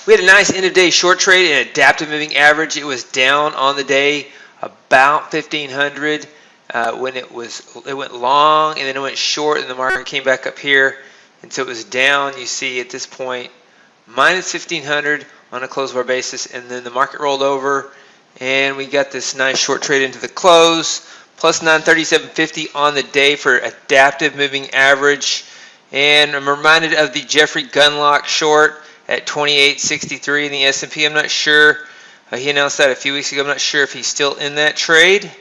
We had a nice end of day short trade and adaptive moving average. It was down on the day about 1,500 when it went long and then it went short and the market came back up here, and so it was down. You see at this point minus 1,500 on a close bar basis, and then the market rolled over and we got this nice short trade into the close, plus 937.50 on the day for adaptive moving average. And I'm reminded of the Jeffrey Gunlock short at 28.63 in the S&P. I'm not sure, he announced that a few weeks ago. I'm not sure if he's still in that trade,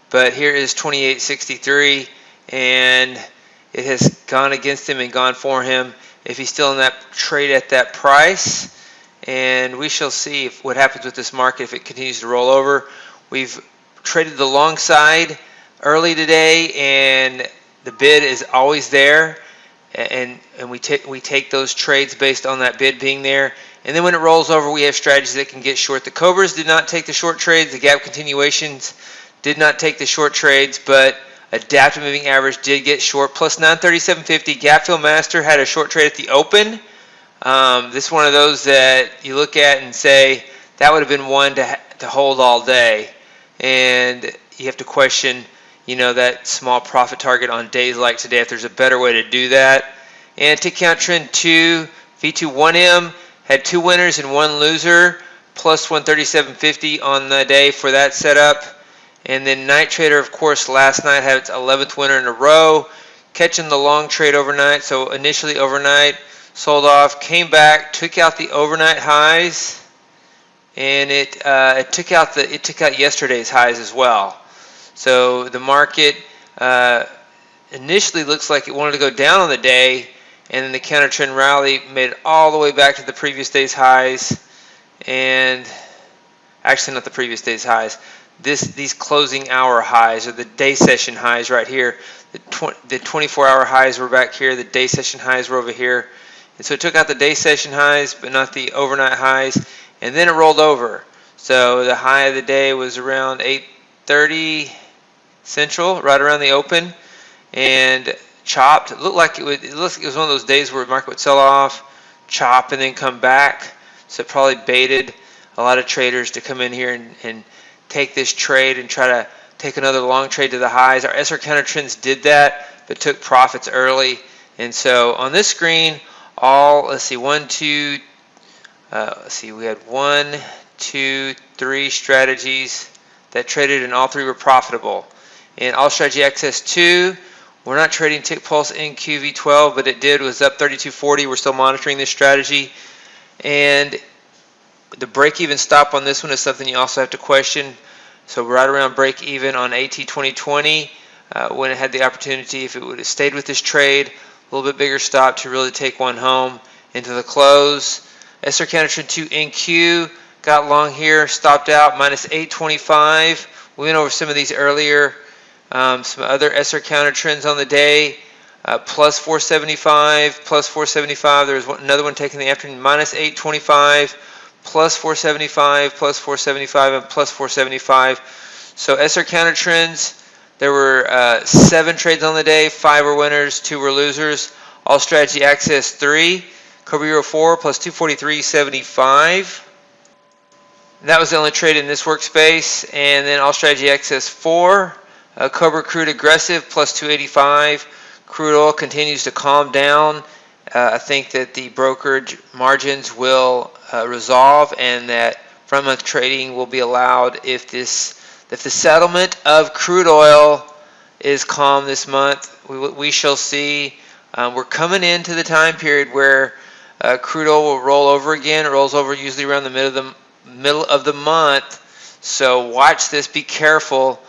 but here is 28.63, and it has gone against him and gone for him if he's still in that trade at that price. And we shall see what happens with this market if it continues to roll over. We've traded the long side early today, and the bid is always there, and we take those trades based on that bid being there. And then when it rolls over, we have strategies that can get short. The Cobras did not take the short trades. The gap continuations did not take the short trades, but adaptive moving average did get short, plus 937.50. Gap fill master had a short trade at the open. This is one of those that you look at and say that would have been one to hold all day, and you have to question, you know, that small profit target on days like today if there's a better way to do that. And tick count trend 2, V21M had 2 winners and 1 loser, plus 137.50 on the day for that setup. And then Night Trader, of course, last night had its 11th winner in a row, catching the long trade overnight. So initially overnight sold off, came back, took out the overnight highs, and it took out yesterday's highs as well. So the market initially looks like it wanted to go down on the day, and then the counter trend rally made it all the way back to the previous day's highs, and actually not the previous day's highs. These closing hour highs, or the day session highs right here. The 24-hour highs were back here. The day session highs were over here. And so it took out the day session highs, but not the overnight highs. And then it rolled over. So the high of the day was around 8:30 Central, right around the open, and chopped. It looked like it was one of those days where the market would sell off, chop, and then come back. So it probably baited a lot of traders to come in here and take this trade and try to take another long trade to the highs. Our SR counter trends did that, but took profits early. And so on this screen, we had 1, 2, 3 strategies that traded, and all 3 were profitable. And all strategy access 2, we're not trading tick pulse in QV12, but it was up 32.40. We're still monitoring this strategy. And the break-even stop on this one is something you also have to question. So right around break-even on AT 2020, when it had the opportunity, if it would have stayed with this trade, a little bit bigger stop to really take one home into the close. SR counter trend 2 NQ got long here, stopped out minus 825. We went over some of these earlier. Some other SR counter trends on the day, plus 475, plus 475. There was another one taken in the afternoon, minus 825, plus 475, plus 475, and plus 475. So SR counter trends, there were 7 trades on the day, 5 were winners, 2 were losers. All strategy access 3, Cobra Euro 4, plus 243.75. That was the only trade in this workspace. And then all strategy access 4, Cobra Crude Aggressive, plus 285. Crude oil continues to calm down. I think that the brokerage margins will resolve, and that front month trading will be allowed if the settlement of crude oil is calm this month. We shall see. We're coming into the time period where crude oil will roll over again. It rolls over usually around the middle of the month. So watch this. Be careful,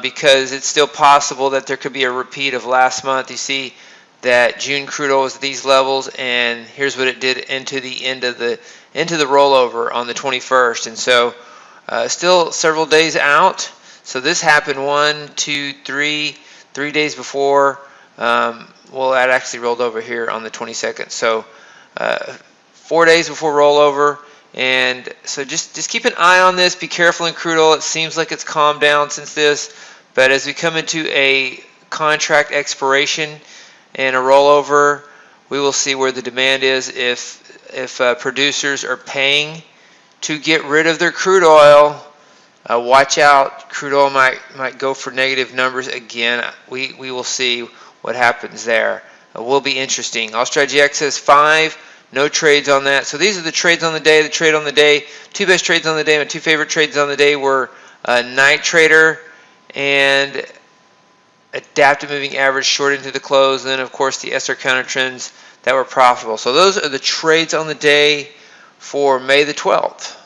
because it's still possible that there could be a repeat of last month. You see that June crude oil was at these levels, and here's what it did into the rollover on the 21st. And so still several days out. So this happened 1, 2, 3 days before. Well, that actually rolled over here on the 22nd. So 4 days before rollover. And so just keep an eye on this. Be careful in crude oil. It seems like it's calmed down since this, but as we come into a contract expiration and a rollover, we will see where the demand is. If producers are paying to get rid of their crude oil, watch out. Crude oil might go for negative numbers again. We will see what happens there. Will be interesting. All strategy access 5. No trades on that. So these are the trades on the day. The trade on the day. 2 best trades on the day. My 2 favorite trades on the day were Night Trader and Adaptive Moving Average short into the close. And then, of course, the SR counter trends that were profitable. So those are the trades on the day for May the 12th.